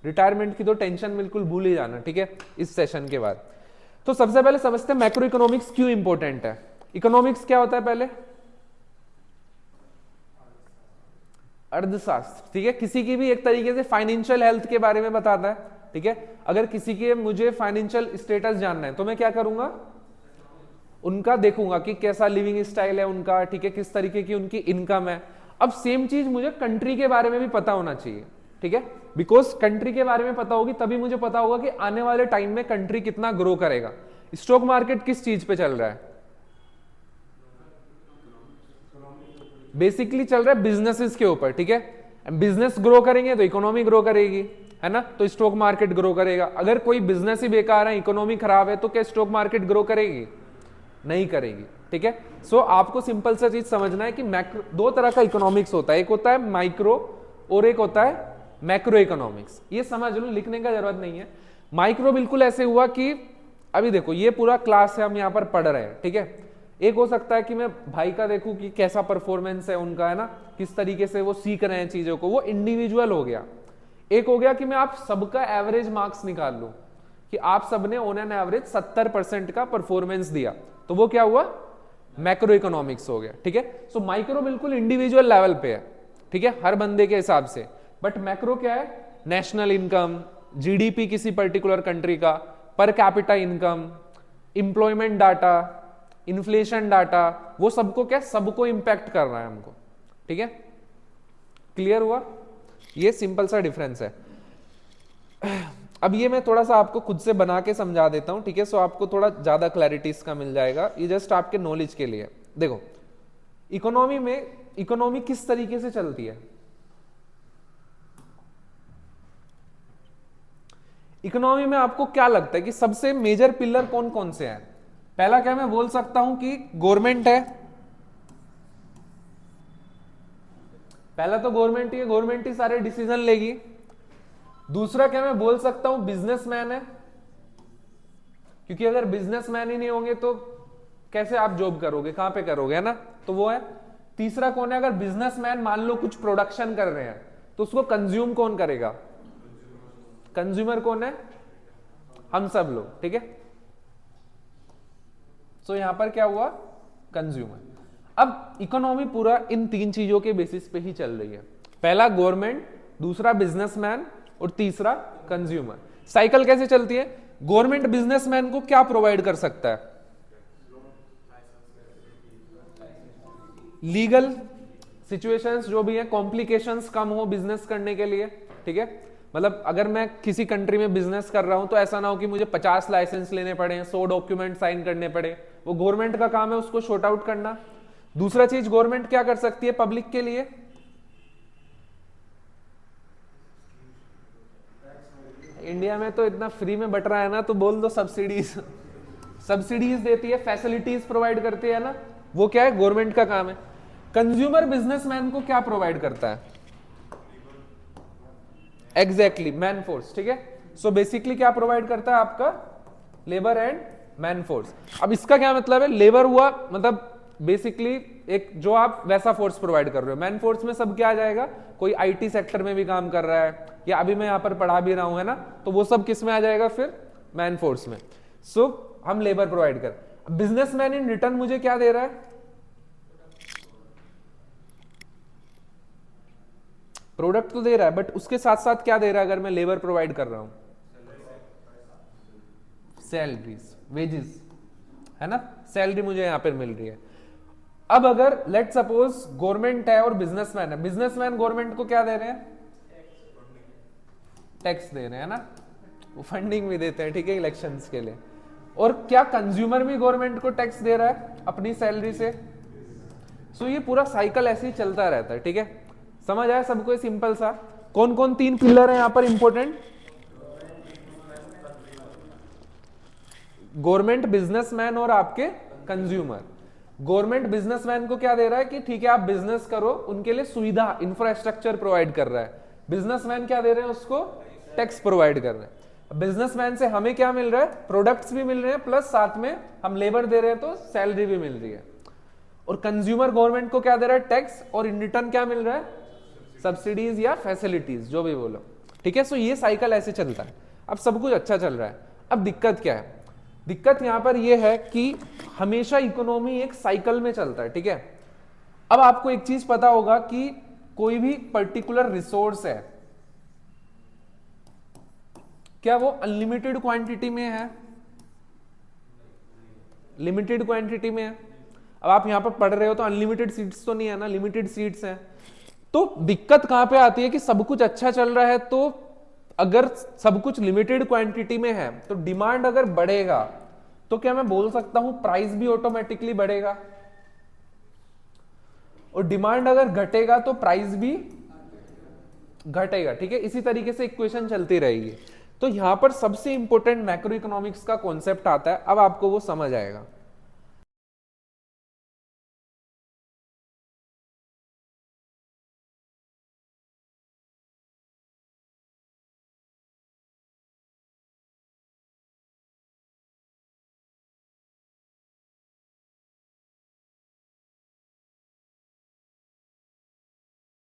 Retirement की तो tension बिल्कुल भूल ही जाना, ठीक है, इस सेशन के बाद। तो सबसे पहले समझते हैं मैक्रो इकोनॉमिक्स क्यों इंपॉर्टेंट है। इकोनॉमिक्स क्या होता है पहले? अर्थशास्त्र, ठीक है, किसी की भी एक तरीके से फाइनेंशियल हेल्थ के बारे में बताता है, ठीक है। अगर किसी के मुझे फाइनेंशियल स्टेटस जानना है तो मैं क्या करूंगा, उनका देखूंगा कि कैसा लिविंग स्टाइल है उनका, ठीक है, किस तरीके की उनकी इनकम है। अब सेम चीज मुझे कंट्री के बारे में भी पता होना चाहिए, ठीक है, बिकॉज कंट्री के बारे में पता होगी तभी मुझे पता होगा कि आने वाले टाइम में कंट्री कितना ग्रो करेगा। स्टॉक मार्केट किस चीज पे चल रहा है? बेसिकली चल रहा है बिजनेसेस के ऊपर, ठीक है। बिजनेस ग्रो करेंगे तो इकोनॉमी ग्रो करेगी, है ना, तो स्टॉक मार्केट ग्रो करेगा। अगर कोई बिजनेस ही बेकार है, इकोनॉमी खराब है, तो क्या स्टॉक मार्केट ग्रो करेगी? नहीं करेगी, ठीक है। सो आपको सिंपल सा चीज समझना है कि मैक्रो, दो तरह का इकोनॉमिक्स होता है, एक होता है माइक्रो और एक होता है मैक्रो इकोनॉमिक्स। ये समझ लो, लिखने का जरूरत नहीं है। माइक्रो बिल्कुल ऐसे हुआ कि अभी देखो ये पूरा क्लास है, हम यहाँ पर पढ़ रहे हैं, ठीक है। एक हो सकता है कि मैं भाई का देखूं कि कैसा परफॉर्मेंस है उनका, है ना, किस तरीके से वो सीख रहे हैं चीजों को, वो इंडिविजुअल हो गया। एक हो गया कि मैं आप सबका एवरेज मार्क्स निकाल लूं कि आप सबने ऑन एन एवरेज 70% का परफॉर्मेंस दिया, तो वो क्या हुआ, मैक्रो इकोनॉमिक्स हो गया, ठीक है। सो माइक्रो बिल्कुल इंडिविजुअल लेवल पे है, ठीक है, हर बंदे के हिसाब से। बट मैक्रो क्या है, नेशनल इनकम, जीडीपी किसी पर्टिकुलर कंट्री का, per capita income, employment data, inflation data, वो सबको क्या, सबको इंपैक्ट कर रहा है हमको, ठीक है। क्लियर हुआ? ये सिंपल सा डिफरेंस है। अब ये मैं थोड़ा सा आपको खुद से बना के समझा देता हूं, ठीक है, सो आपको थोड़ा ज्यादा क्लैरिटी इसका मिल जाएगा। ये जस्ट आपके नॉलेज के लिए। देखो इकोनॉमी में, इकोनॉमी किस तरीके से चलती है? इकोनॉमी में आपको क्या लगता है कि सबसे मेजर पिलर कौन कौन से हैं? पहला क्या मैं बोल सकता हूं कि गवर्नमेंट है, पहला तो गवर्नमेंट ही है, गवर्नमेंट ही सारे डिसीजन लेगी। दूसरा क्या मैं बोल सकता हूं बिजनेसमैन है, क्योंकि अगर बिजनेसमैन ही नहीं होंगे तो कैसे आप जॉब करोगे, कहां पे करोगे, है ना, तो वो है। तीसरा कौन है, अगर बिजनेसमैन मान लो कुछ प्रोडक्शन कर रहे हैं तो उसको कंज्यूम कौन करेगा? कंज्यूमर कौन है? हम सब लोग, ठीक है। सो यहां पर क्या हुआ, कंज्यूमर। अब इकोनॉमी पूरा इन तीन चीजों के बेसिस पे ही चल रही है, पहला गवर्नमेंट, दूसरा बिजनेसमैन और तीसरा कंज्यूमर। साइकिल कैसे चलती है? गवर्नमेंट बिजनेसमैन को क्या प्रोवाइड कर सकता है? लीगल सिचुएशंस जो भी है, कॉम्प्लिकेशंस कम हो बिजनेस करने के लिए, ठीक है। मतलब अगर मैं किसी कंट्री में बिजनेस कर रहा हूं तो ऐसा ना हो कि मुझे 50 लाइसेंस लेने पड़े, 100 डॉक्यूमेंट साइन करने पड़े, वो गवर्नमेंट का काम है उसको शॉर्ट आउट करना। दूसरा चीज गवर्नमेंट क्या कर सकती है पब्लिक के लिए? इंडिया में तो इतना फ्री में बट रहा है ना, तो बोल दो सब्सिडीज। सब्सिडीज देती है, फैसिलिटीज प्रोवाइड करती है ना, वो क्या है, गवर्नमेंट का काम है। कंज्यूमर बिजनेसमैन को क्या प्रोवाइड करता है? एग्जैक्टली, मैन फोर्स, ठीक है। सो बेसिकली क्या प्रोवाइड करता है आपका? Labour and man force. अब इसका क्या मतलब है? लेबर हुआ मतलब बेसिकली एक जो आप वैसा फोर्स प्रोवाइड कर रहे हो। मैन फोर्स में सब क्या आ जाएगा? कोई आईटी सेक्टर में भी काम कर रहा है, या अभी मैं यहां पर पढ़ा भी रहा हूं, है ना, तो वो सब किस में आ जाएगा फिर? मैन फोर्स में। सो हम लेबर प्रोवाइड कर, बिजनेसमैन इन रिटर्न मुझे क्या दे रहा है? प्रोडक्ट तो दे रहा है, बट उसके साथ साथ क्या दे रहा है अगर मैं लेबर प्रोवाइड कर रहा हूं? सैलरीज, वेजेस, है ना, सैलरी मुझे यहां पर मिल रही है। अब अगर लेट सपोज गवर्नमेंट है और बिजनेसमैन है, बिजनेसमैन गवर्नमेंट को क्या दे रहे हैं? टैक्स दे रहे हैं ना, वो फंडिंग भी देते हैं, ठीक है, इलेक्शंस के लिए। और क्या कंज्यूमर भी गवर्नमेंट को टैक्स दे रहा है अपनी सैलरी से? सो ये पूरा साइकिल ऐसे ही चलता रहता है, ठीक है। समझ आया सबको? ये सिंपल सा। कौन कौन तीन पिलर है यहां पर इंपॉर्टेंट? गवर्नमेंट, बिजनेसमैन और आपके कंज्यूमर। गवर्नमेंट बिजनेसमैन को क्या दे रहा है कि ठीक है आप बिजनेस करो, उनके लिए सुविधा, इंफ्रास्ट्रक्चर प्रोवाइड कर रहा है। बिजनेसमैन क्या दे रहे हैं उसको? टैक्स प्रोवाइड कर रहे हैं। बिजनेसमैन से हमें क्या मिल रहा है? प्रोडक्ट्स भी मिल रहे हैं, प्लस साथ में हम लेबर दे रहे हैं तो सैलरी भी मिल रही है। और कंज्यूमर गवर्नमेंट को क्या दे रहा है? टैक्स, और इन रिटर्न क्या मिल रहा है? सब्सिडीज या फैसिलिटीज, जो भी बोलो, ठीक है। सो ये साइकिल ऐसे चलता है। अब सब कुछ अच्छा चल रहा है, अब दिक्कत क्या है? दिक्कत यहां पर ये है कि हमेशा इकोनॉमी एक साइकिल में चलता है, ठीक है। अब आपको एक चीज पता होगा कि कोई भी पर्टिकुलर रिसोर्स है, क्या वो अनलिमिटेड क्वांटिटी में है? लिमिटेड क्वांटिटी में है। अब आप यहां पर पढ़ रहे हो तो अनलिमिटेड सीट्स तो नहीं है ना, लिमिटेड सीट्स हैं। तो दिक्कत कहां पे आती है कि सब कुछ अच्छा चल रहा है, तो अगर सब कुछ लिमिटेड क्वांटिटी में है तो डिमांड अगर बढ़ेगा तो क्या मैं बोल सकता हूं प्राइस भी ऑटोमेटिकली बढ़ेगा, और डिमांड अगर घटेगा तो प्राइस भी घटेगा, ठीक है। इसी तरीके से इक्वेशन चलती रहेगी। तो यहां पर सबसे इंपॉर्टेंट मैक्रो इकोनॉमिक्स का कॉन्सेप्ट आता है, अब आपको वो समझ आएगा।